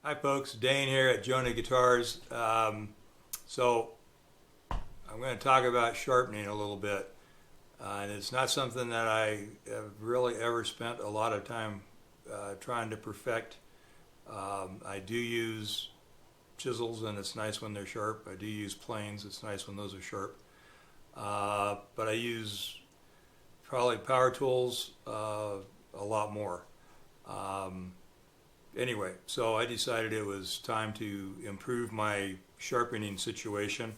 Hi folks, Dane here at Jonah Guitars. So I'm going to talk about sharpening a little bit. And it's not something that I have really ever spent a lot of time trying to perfect. I do use chisels, and it's nice when they're sharp. I do use planes, it's nice when those are sharp. But I use probably power tools a lot more. Anyway, so I decided it was time to improve my sharpening situation,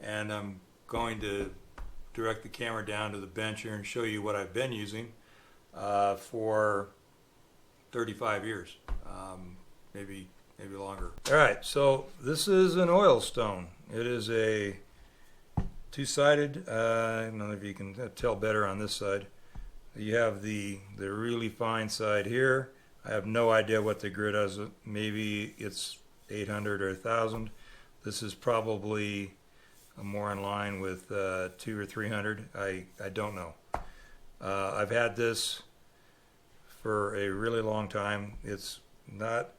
and I'm going to direct the camera down to the bench here and show you what I've been using for 35 years, maybe longer. All right, so this is an oil stone. It is a two-sided. I don't know if you can tell better on this side. You have the really fine side here. I have no idea what the grit is. Maybe it's 800 or 1000. This is probably more in line with 200 or 300. I don't know. I've had this for a really long time. It's not,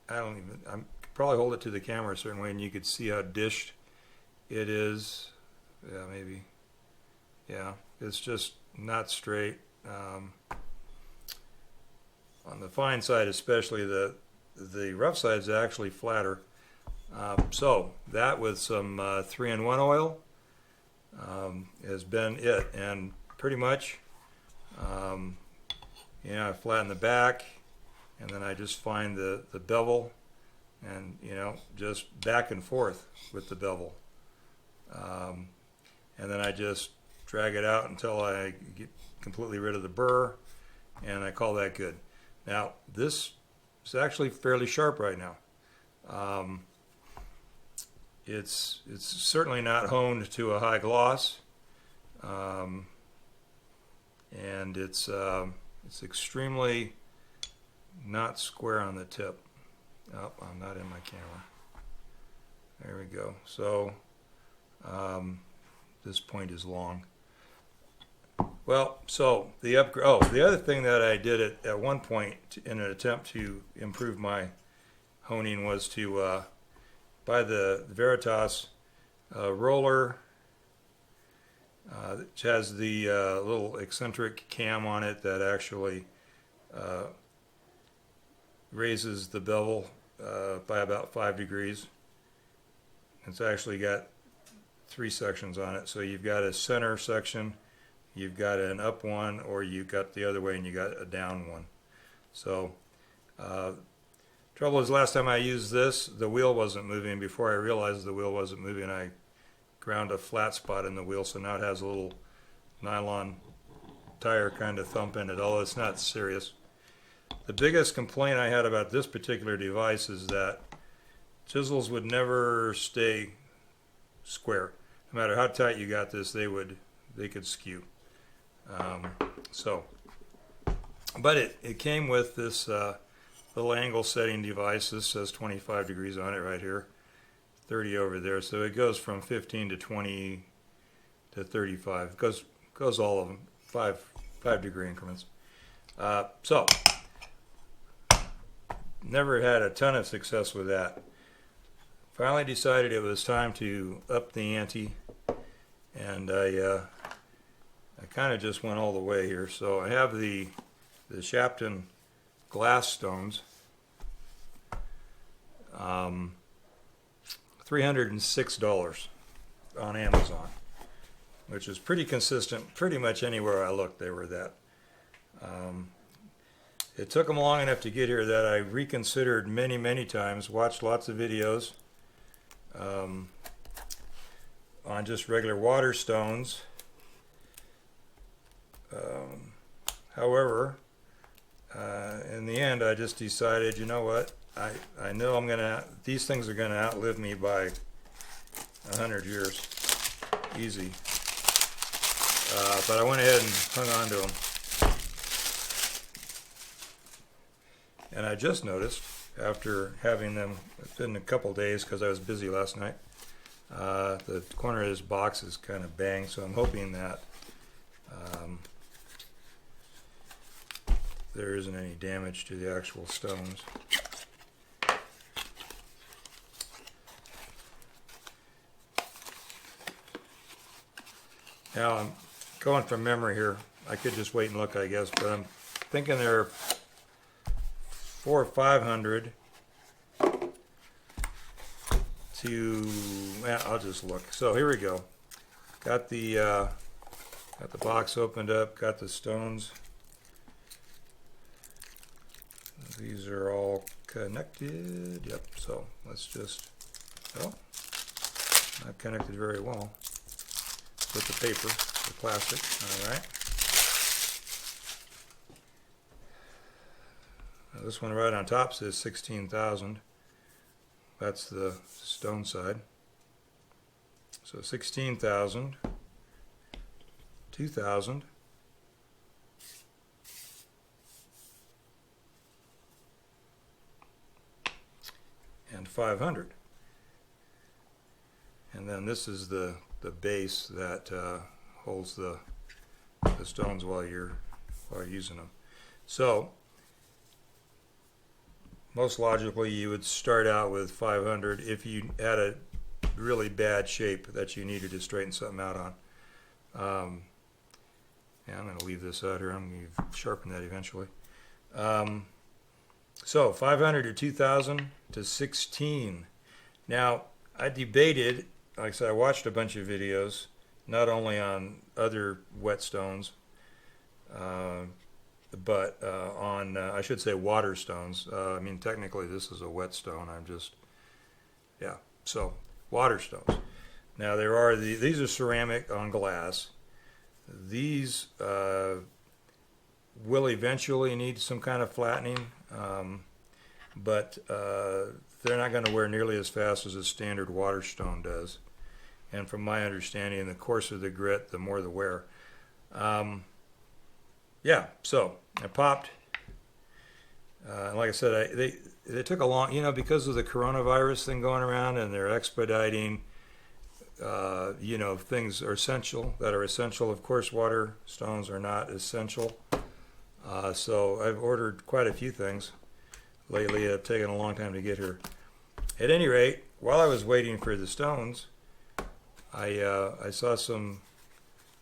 I could probably hold it to the camera a certain way and you could see how dished it is. Yeah, maybe. Yeah, it's just not straight. On the fine side especially, the rough side is actually flatter. So that with some 3-in-1 oil has been it, and pretty much I flatten the back, and then I just find the bevel, and just back and forth with the bevel, and then I just drag it out until I get completely rid of the burr, and I call that good. Now this is actually fairly sharp right now. It's certainly not honed to a high gloss, and it's extremely not square on the tip. Oh, I'm not in my camera. There we go. So this point is long. Well, so the upgrade. Oh, the other thing that I did at one point in an attempt to improve my honing was to buy the Veritas roller, which has the little eccentric cam on it that actually raises the bevel by about 5 degrees. It's actually got 3 sections on it. So you've got a center section, you've got an up one, or you've got the other way and you got a down one. So trouble is, last time I used this, the wheel wasn't moving. Before I realized the wheel wasn't moving, I ground a flat spot in the wheel, so now it has a little nylon tire kind of thump in it, although it's not serious. The biggest complaint I had about this particular device is that chisels would never stay square. No matter how tight you got this, they could skew. But it came with this little angle setting device. This says 25 degrees on it right here, 30 over there, so it goes from 15 to 20 to 35. It goes all of them, 5 degree increments. So never had a ton of success with that. Finally decided it was time to up the ante, and I kind of just went all the way here. So I have the SHAPTON glass stones, $306 on Amazon, which is pretty consistent. Pretty much anywhere I looked, they were that. It took them long enough to get here that I reconsidered many times, watched lots of videos on just regular water stones. However, in the end, I just decided, you know what, I know these things are gonna outlive me by 100 years, easy. But I went ahead and hung on to them. And I just noticed, after having them, it's been a couple days because I was busy last night, The corner of this box is kind of banged, so I'm hoping that there isn't any damage to the actual stones. Now I'm going from memory here. I could just wait and look, I guess, but I'm thinking there are 400 or 500 to, well, I'll just look. So here we go. Got the box opened up, got the stones. These are all connected. Yep, so let's just, oh, not connected very well with the paper, the plastic. All right. Now this one right on top says 16,000. That's the stone side. So 16,000, 2,000, and 500. And then this is the base that holds the stones while you're using them. So most logically you would start out with 500 if you had a really bad shape that you needed to straighten something out on. Yeah, I'm going to leave this out here. I'm going to sharpen that eventually. So 500 to 2,000 to 16. Now I debated, like I said, I watched a bunch of videos, not only on other whetstones, but on, I should say, water stones. I mean, technically this is a whetstone. I'm just, yeah, so water stones. Now there are these are ceramic on glass. These will eventually need some kind of flattening, but they're not going to wear nearly as fast as a standard water stone does. And from my understanding, the coarser the grit, the more the wear. Yeah, so I popped. Like I said, they took a long, you know, because of the coronavirus thing going around, and they're expediting, you know, things are essential that are essential. Of course, water stones are not essential. So I've ordered quite a few things lately. It's taken a long time to get here. At any rate, while I was waiting for the stones, I saw some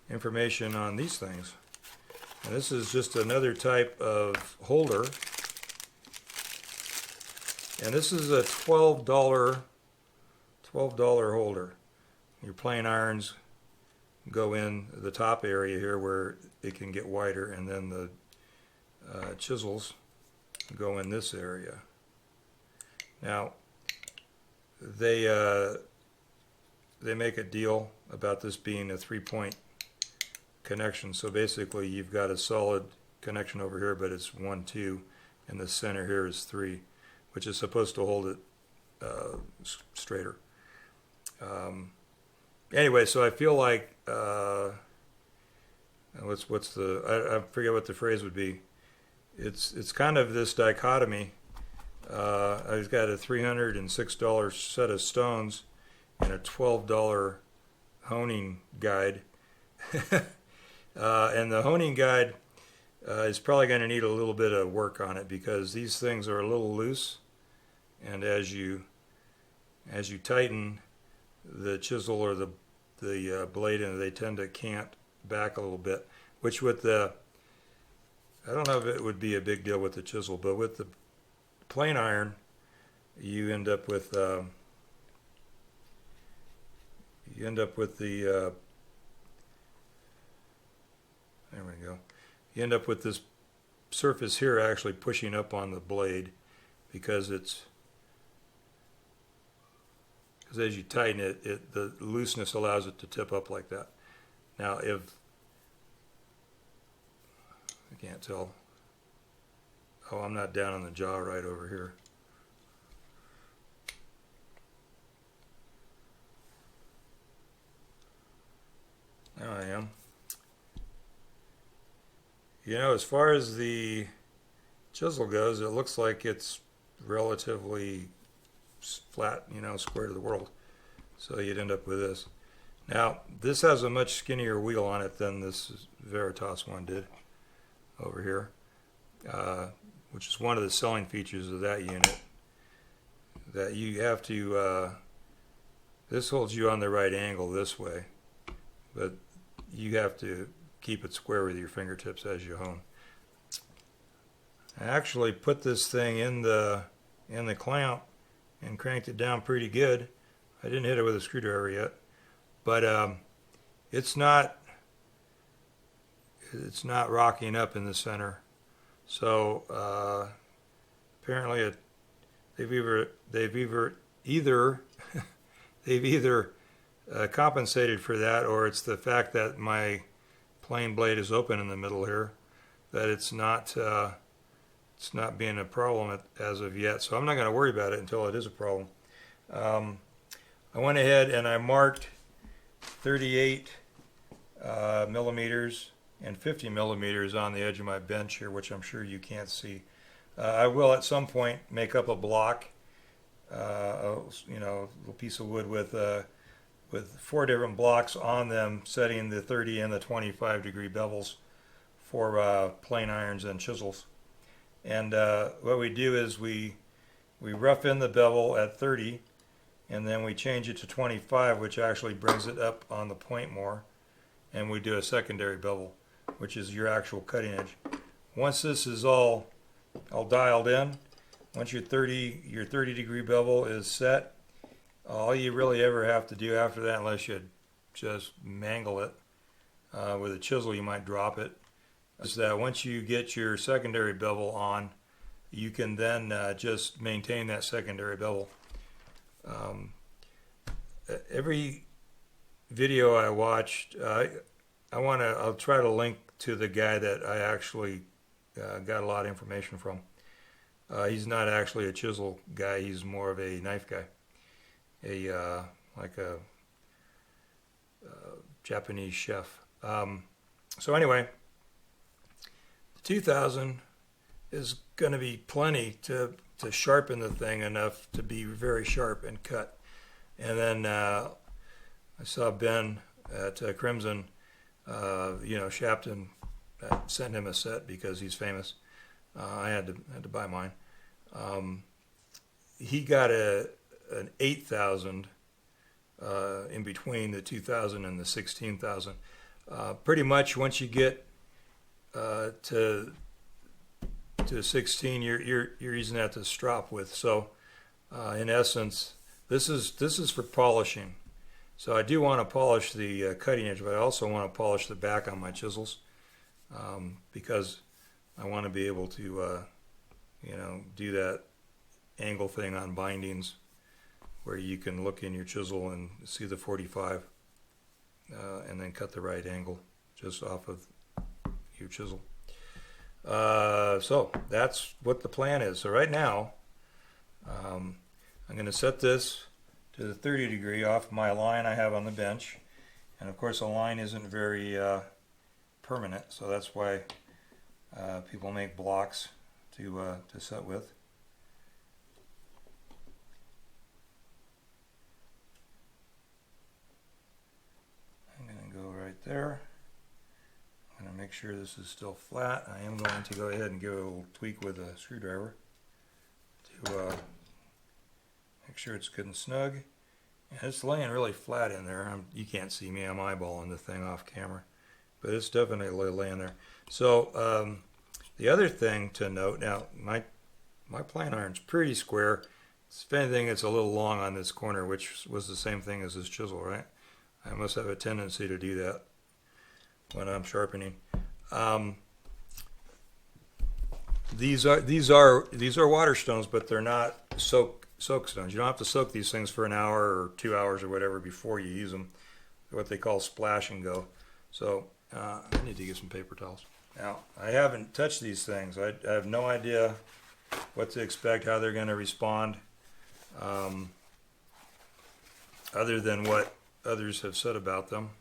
information on these things. And this is just another type of holder. And this is a $12 holder. Your plain irons go in the top area here where it can get wider, and then the chisels go in this area. Now, they make a deal about this being a 3-point connection. So basically you've got a solid connection over here, but it's 1, 2, and the center here is 3, which is supposed to hold it straighter. Anyway, so I feel like what's the, I forget what the phrase would be. It's kind of this dichotomy. I've got a $306 set of stones and a $12 honing guide. And the honing guide is probably going to need a little bit of work on it, because these things are a little loose, and as you tighten the chisel or the blade, and they tend to cant back a little bit, which with the, I don't know if it would be a big deal with the chisel, but with the plain iron you end up with the there we go. You end up with this surface here actually pushing up on the blade, because as you tighten it, the looseness allows it to tip up like that. Now, if I can't tell, oh, I'm not down on the jaw right over here. Now I am. You know, as far as the chisel goes, it looks like it's relatively flat, you know, square to the world. So you'd end up with this. Now, this has a much skinnier wheel on it than this Veritas one did over here, which is one of the selling features of that unit. That you have to, this holds you on the right angle this way, but you have to keep it square with your fingertips as you hone. I actually put this thing in the clamp and cranked it down pretty good. I didn't hit it with a screwdriver yet, but it's not rocking up in the center. So apparently they've either compensated for that, or it's the fact that my plane blade is open in the middle here, that it's not being a problem as of yet. So I'm not going to worry about it until it is a problem. I went ahead and I marked 38 millimeters and 50 millimeters on the edge of my bench here, which I'm sure you can't see. I will at some point make up a block, a little piece of wood with 4 different blocks on them, setting the 30 and the 25 degree bevels for plane irons and chisels. And what we do is we rough in the bevel at 30, and then we change it to 25, which actually brings it up on the point more, and we do a secondary bevel, which is your actual cutting edge. Once this is all dialed in, once your 30 degree bevel is set, all you really ever have to do after that, unless you just mangle it with a chisel, you might drop it, is that once you get your secondary bevel on, you can then just maintain that secondary bevel. Every video I watched, I'll try to link to the guy that I actually got a lot of information from. He's not actually a chisel guy, he's more of a knife guy. Like a Japanese chef. So anyway, the 2000 is going to be plenty to sharpen the thing enough to be very sharp and cut. And then I saw Ben at Crimson, Shapton sent him a set because he's famous. I had to buy mine. He got an 8,000 in between the 2,000 and the 16,000. Pretty much once you get to 16, you're using that to strop with. So in essence, this is for polishing. So I do want to polish the cutting edge, but I also want to polish the back on my chisels because I want to be able to do that angle thing on bindings where you can look in your chisel and see the 45 and then cut the right angle just off of your chisel. So that's what the plan is. So right now I'm going to set this to the 30 degree off my line I have on the bench, and of course a line isn't very permanent, so that's why people make blocks to set with. I'm going to go right there. I'm going to make sure this is still flat. I am going to go ahead and give it a little tweak with a screwdriver to make sure it's good and snug. And it's laying really flat in there. You can't see me, I'm eyeballing the thing off camera, but it's definitely laying there. So the other thing to note, now my plane iron's pretty square. If anything, it's a little long on this corner, which was the same thing as this chisel, right? I must have a tendency to do that when I'm sharpening. These are water stones, but they're not soak stones. You don't have to soak these things for an hour or 2 hours or whatever before you use them. They're what they call splash and go. So I need to get some paper towels. Now, I haven't touched these things. I have no idea what to expect, how they're going to respond, other than what others have said about them.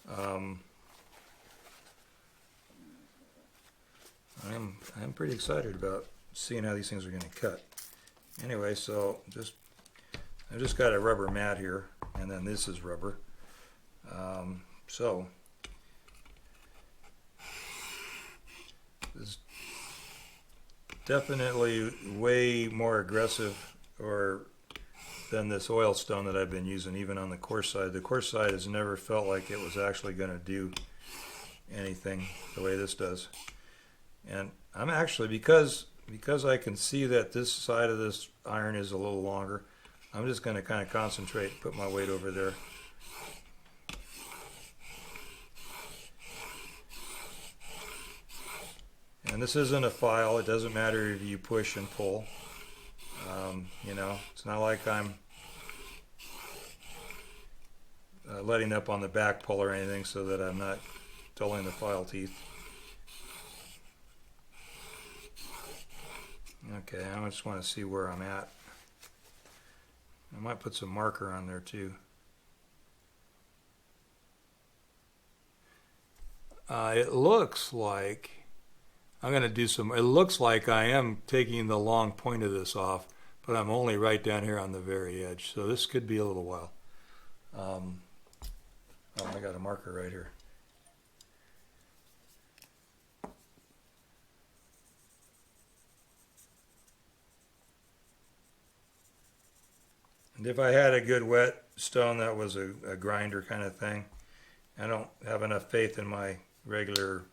I'm pretty excited about seeing how these things are going to cut. Anyway, so I've just got a rubber mat here and then this is rubber. So it's definitely way more aggressive than this oil stone that I've been using, even on the coarse side. The coarse side has never felt like it was actually going to do anything the way this does. And I'm actually, because I can see that this side of this iron is a little longer, I'm just going to kind of concentrate and put my weight over there. And this isn't a file. It doesn't matter if you push and pull. You know, it's not like I'm letting up on the back pull or anything so that I'm not dulling the file teeth. Okay, I just want to see where I'm at. I might put some marker on there too. It looks like I'm going to do some, it looks like I am taking the long point of this off, but I'm only right down here on the very edge, so this could be a little while. Oh, I got a marker right here. And if I had a good wet stone that was a grinder kind of thing, I don't have enough faith in my regular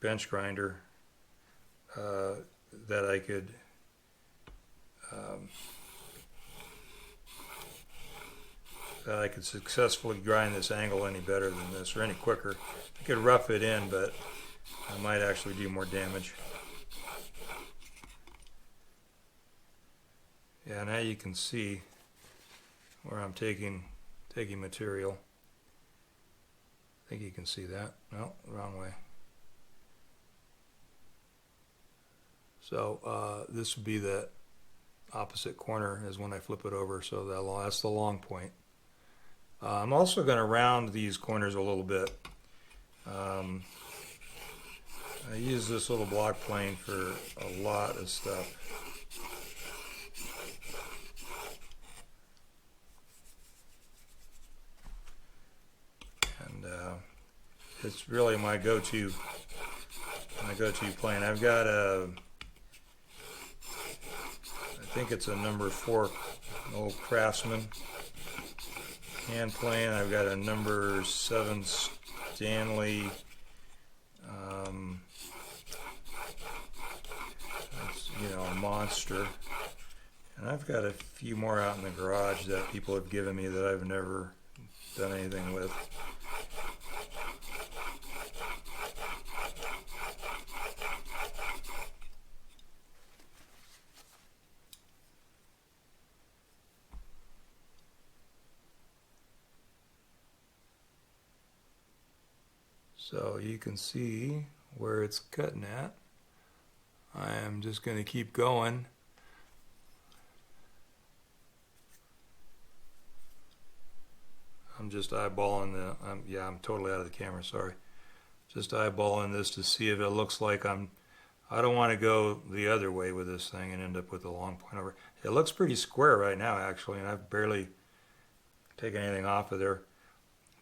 bench grinder that I could successfully grind this angle any better than this, or any quicker. I could rough it in, but I might actually do more damage. Yeah, now you can see where I'm taking material. I think you can see that. No, wrong way. So this would be the opposite corner as when I flip it over, so that's the long point. I'm also going to round these corners a little bit. I use this little block plane for a lot of stuff. And it's really my go-to plane. I've got a, I think it's a number 4 old Craftsman hand plane. I've got a number 7 Stanley. That's, you know, a monster. And I've got a few more out in the garage that people have given me that I've never done anything with. So you can see where it's cutting at. I am just going to keep going. I'm just eyeballing the, I'm totally out of the camera, sorry. Just eyeballing this to see if it looks like I don't want to go the other way with this thing and end up with a long point over. It looks pretty square right now, actually, and I've barely taken anything off of there.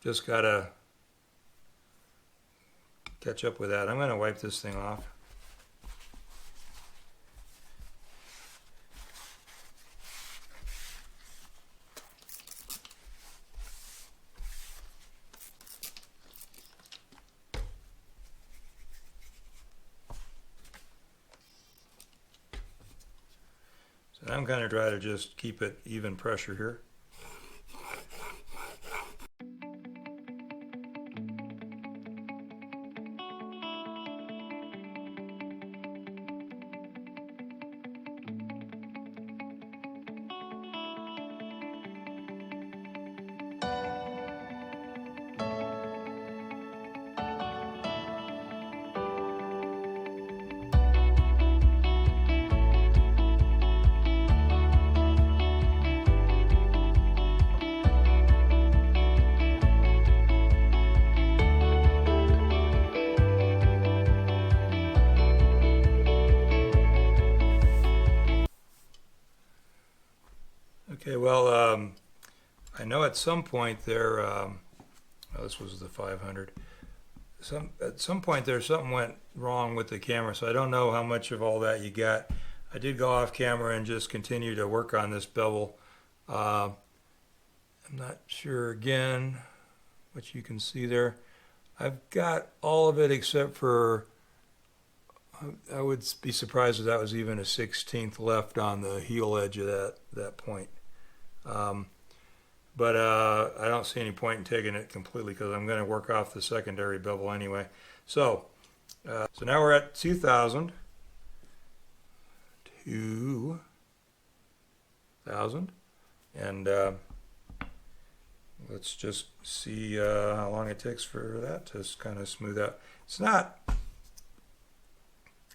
Just got to catch up with that. I'm going to wipe this thing off. So I'm going to try to just keep it even pressure here. at some point there, oh, this was the 500. At some point there, something went wrong with the camera, so I don't know how much of all that you got. I did go off camera and just continue to work on this bevel. I'm not sure again what you can see there. I've got all of it except for, I would be surprised if that was even a 16th left on the heel edge of that point. But I don't see any point in taking it completely because I'm going to work off the secondary bevel anyway. So now we're at 2,000. 2,000. And let's just see how long it takes for that to kind of smooth out. It's not,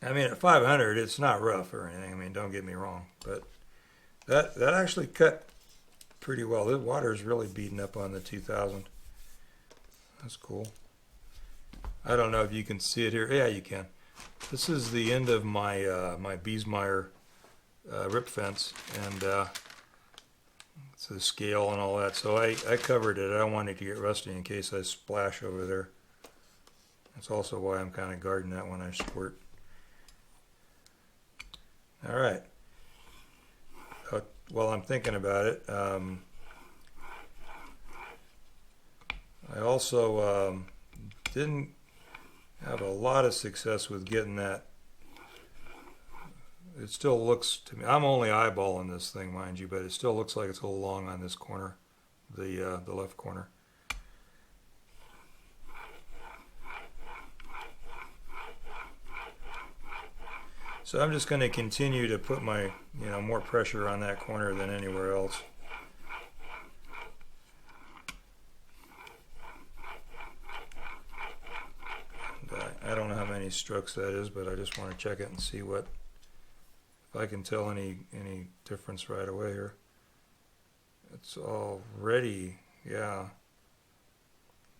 I mean, at 500, it's not rough or anything. I mean, don't get me wrong. But that actually cut pretty well. The water is really beating up on the 2000. That's cool. I don't know if you can see it here. Yeah, you can. This is the end of my my Biesmeyer rip fence, and it's the scale and all that. So I covered it. I don't want it to get rusty in case I splash over there. That's also why I'm kind of guarding that when I squirt. All right. While I'm thinking about it, I also didn't have a lot of success with getting that. It still looks to me, I'm only eyeballing this thing, mind you, but it still looks like it's a little long on this corner, the left corner. So I'm just going to continue to put my, more pressure on that corner than anywhere else. And, I don't know how many strokes that is, but I just want to check it and see if I can tell any difference right away here. It's already, yeah,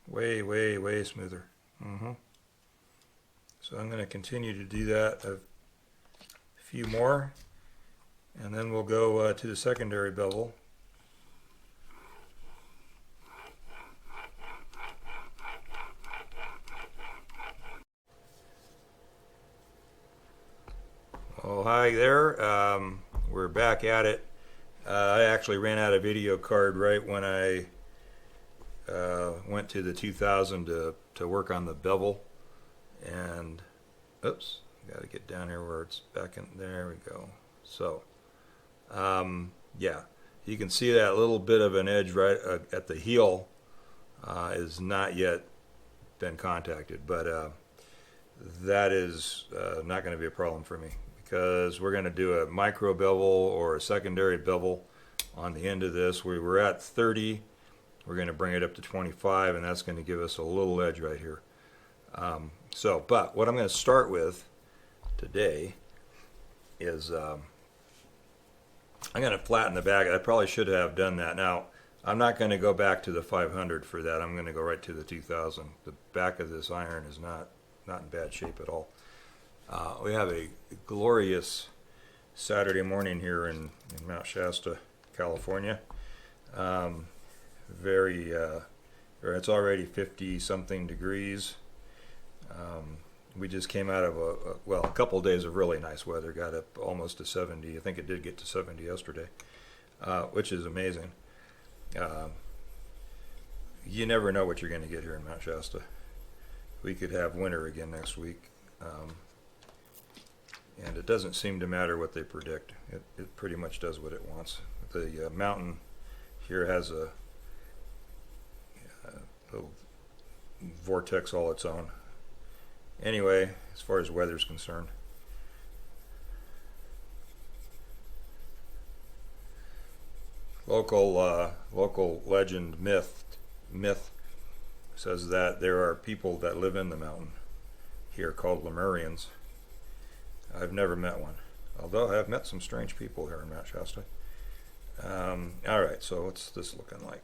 way smoother. So I'm going to continue to do that. Few more, and then we'll go to the secondary bevel. Oh, hi there. We're back at it. I actually ran out of video card right when I went to the 2000 to work on the bevel, and oops. Got to get down here where it's back in. There we go. So, yeah, you can see that little bit of an edge right at the heel is not yet been contacted, but that is not going to be a problem for me because we're going to do a micro bevel or a secondary bevel on the end of this. We were at 30. We're going to bring it up to 25, and that's going to give us a little edge right here. But what I'm going to start with today is I'm going to flatten the back. I probably should have done that. Now, I'm not going to go back to the 500 for that. I'm going to go right to the 2000. The back of this iron is not in bad shape at all. We have a glorious Saturday morning here in Mount Shasta, California. It's already 50-something degrees. We just came out of a couple of days of really nice weather. Got up almost to 70. I think it did get to 70 yesterday, which is amazing. You never know what you're going to get here in Mount Shasta. We could have winter again next week, and it doesn't seem to matter what they predict. It pretty much does what it wants. The mountain here has a little vortex all its own. Anyway, as far as weather's concerned, local legend myth says that there are people that live in the mountain here called Lemurians. I've never met one, although I have met some strange people here in Mount Shasta. All right, so what's this looking like?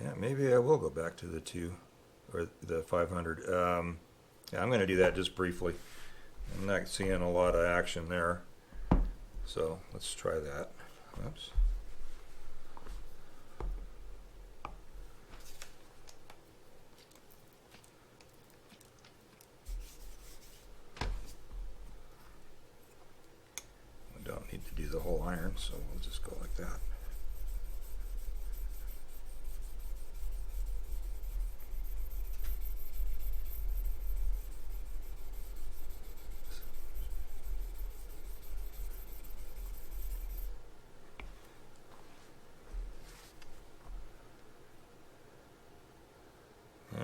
Yeah, maybe I will go back to the 2 or the 500. Yeah, I'm going to do that just briefly. I'm not seeing a lot of action there. So let's try that. Oops. We don't need to do the whole iron, so we'll just go like that.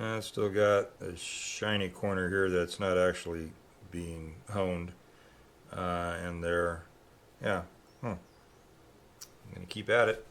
I still got a shiny corner here that's not actually being honed, and there, yeah, I'm going to keep at it.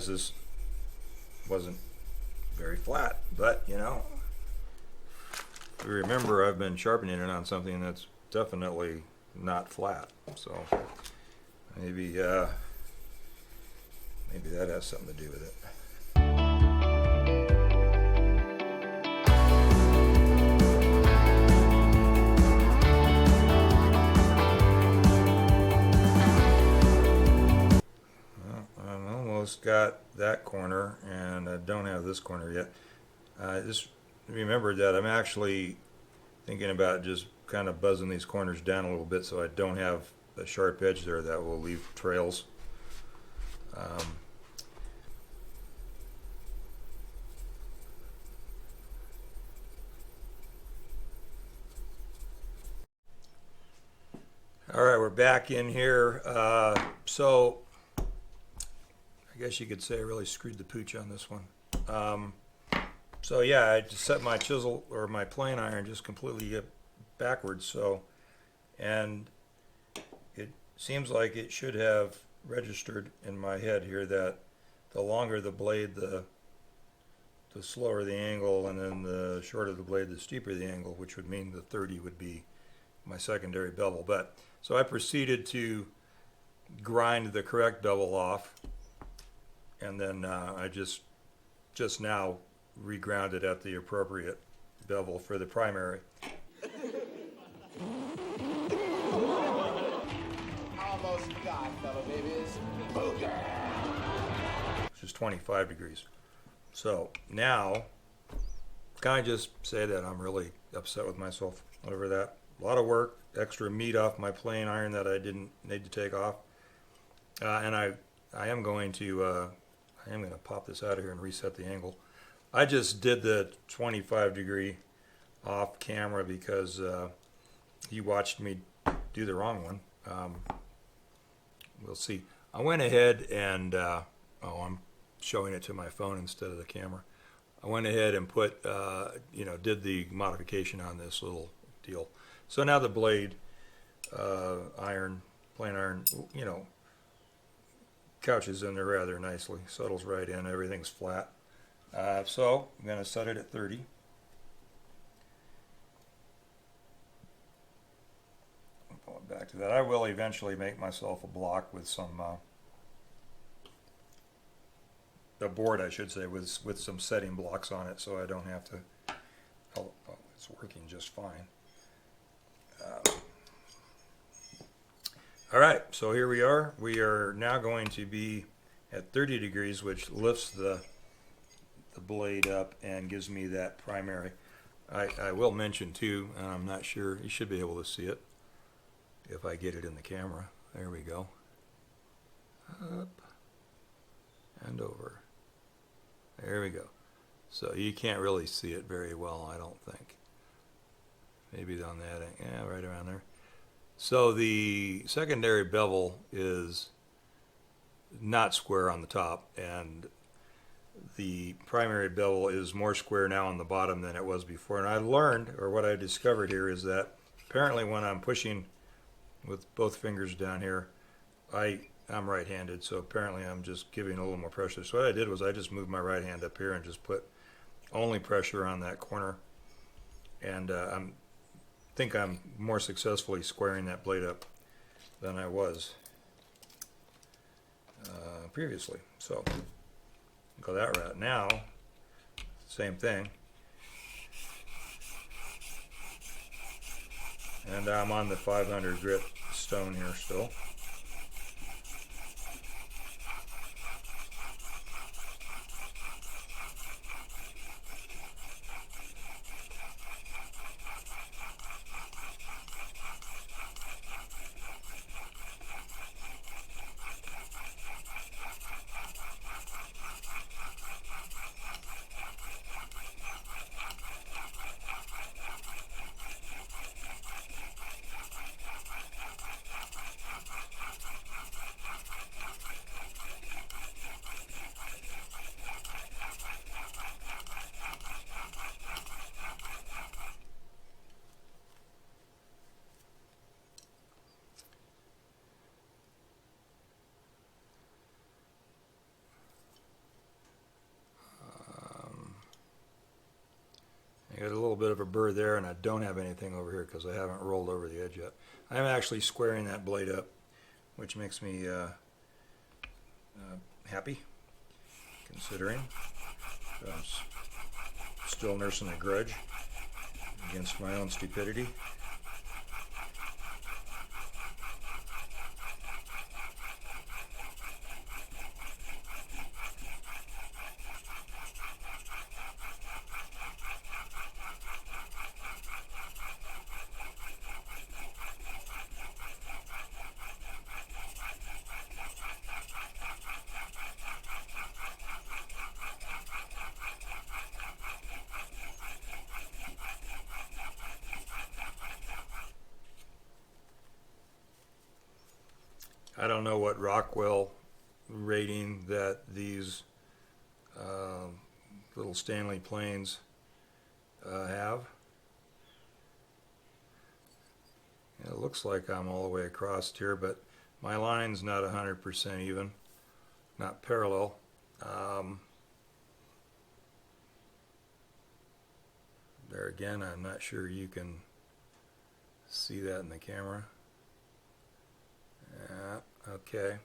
This wasn't very flat, but you know, if you remember, I've been sharpening it on something that's definitely not flat, so maybe maybe that has something to do with it. Got that corner, and I don't have this corner yet. Just remember that I'm actually thinking about just kind of buzzing these corners down a little bit so I don't have a sharp edge there that will leave trails. All right, we're back in here. So I guess you could say I really screwed the pooch on this one. So yeah, I just set my chisel or my plane iron just completely backwards. So, and it seems like it should have registered in my head here that the longer the blade, the slower the angle, and then the shorter the blade, the steeper the angle, which would mean the 30 would be my secondary bevel. But so I proceeded to grind the correct bevel off. And then I just now reground it at the appropriate bevel for the primary. Almost got, fellow babies. Booger! Which is 25 degrees. So now, can I just say that I'm really upset with myself over that? A lot of work, extra meat off my plane iron that I didn't need to take off. And I am going to pop this out of here and reset the angle. I just did the 25 degree off camera because you watched me do the wrong one. We'll see. I went ahead and, I'm showing it to my phone instead of the camera. I went ahead and put, did the modification on this little deal. So now the blade, plane iron, couches in there rather nicely, settles right in, everything's flat. So I'm going to set it at 30. Pull it back to that. I will eventually make myself a block with some, a board I should say, with some setting blocks on it so I don't have to, it's working just fine. All right, so here we are. We are now going to be at 30 degrees, which lifts the blade up and gives me that primary. I will mention too, and I'm not sure, you should be able to see it if I get it in the camera. There we go. Up and over. There we go. So you can't really see it very well, I don't think. Maybe on that, yeah, right around there. So the secondary bevel is not square on the top, and the primary bevel is more square now on the bottom than it was before. And I learned, or what I discovered here, is that apparently when I'm pushing with both fingers down here, I'm right-handed, so apparently I'm just giving a little more pressure. So what I did was I just moved my right hand up here and just put only pressure on that corner, and think I'm more successfully squaring that blade up than I was previously. So go that route. Now, same thing. And I'm on the 500 grit stone here still. I got a little bit of a burr there, and I don't have anything over here because I haven't rolled over the edge yet. I'm actually squaring that blade up, which makes me happy, considering I'm still nursing a grudge against my own stupidity. I don't know what Rockwell rating that these little Stanley planes have. It looks like I'm all the way across here, but my line's not 100% even, not parallel. There again, I'm not sure you can see that in the camera. Okay,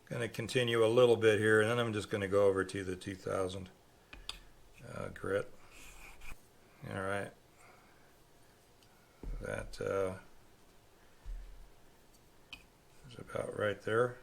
going to continue a little bit here, and then I'm just going to go over to the 2000 grit. All right, that is about right there.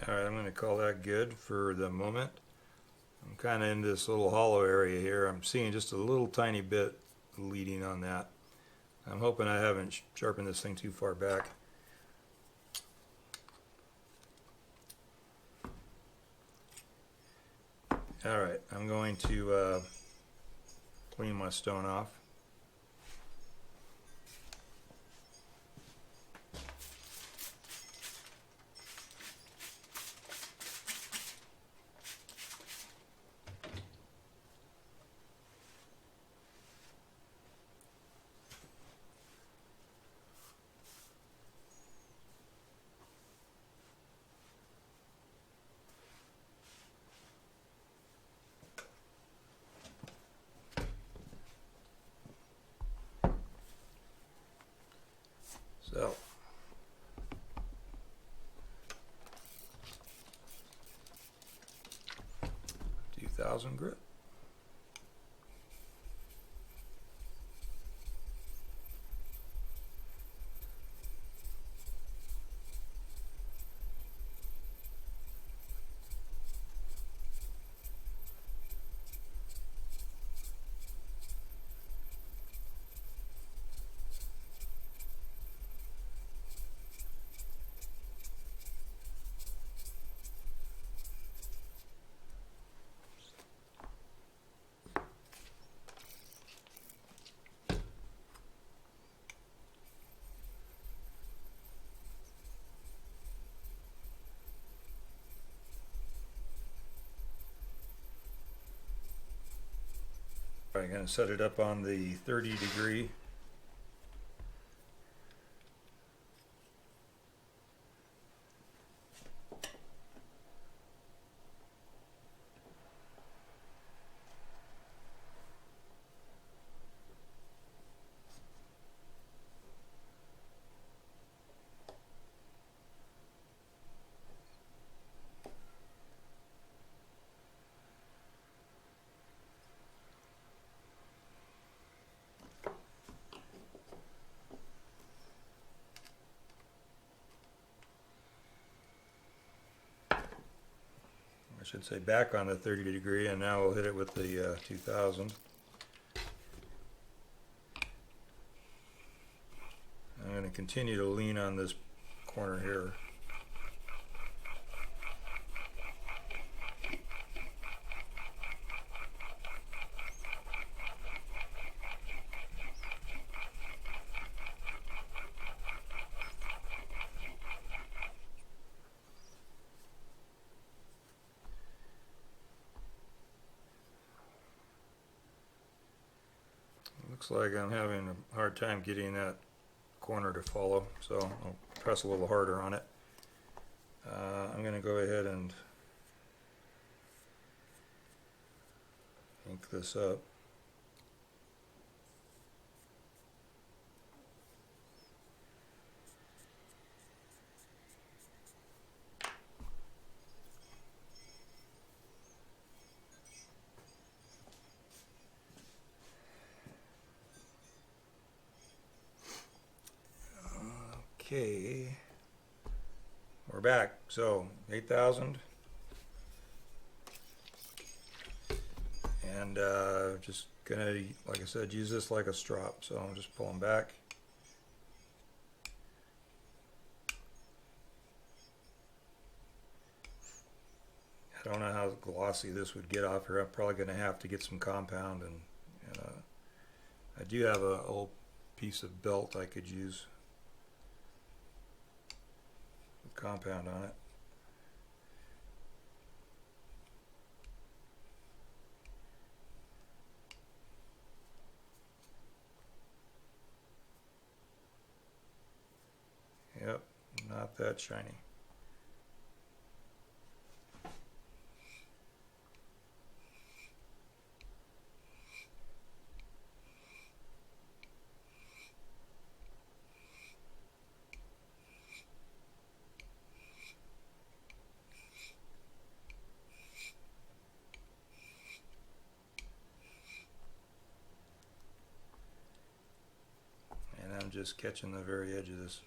Alright, I'm going to call that good for the moment. I'm kind of in this little hollow area here. I'm seeing just a little tiny bit leading on that. I'm hoping I haven't sharpened this thing too far back. Alright, I'm going to clean my stone off. 2000 grit. I'm going to set it up on the 30 degree. I should say back on the 30 degree, and now we'll hit it with the 2000. I'm going to continue to lean on this corner here. Looks like I'm having a hard time getting that corner to follow, so I'll press a little harder on it. I'm going to go ahead and ink this up. Okay, we're back. So 8,000, and just gonna, like I said, use this like a strop. So I'm just pulling back. I don't know how glossy this would get off here. I'm probably gonna have to get some compound, and I do have an old piece of belt I could use compound on it. Yep, not that shiny. Just catching the very edge of this.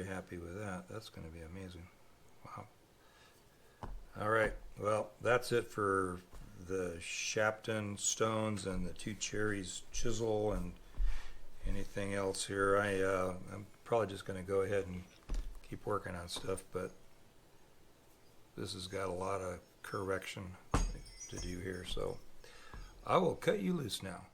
Happy with that. That's going to be amazing. Wow. All right. Well, that's it for the Shapton stones and the two cherries chisel and anything else here. I'm probably just going to go ahead and keep working on stuff, but this has got a lot of correction to do here, so I will cut you loose now.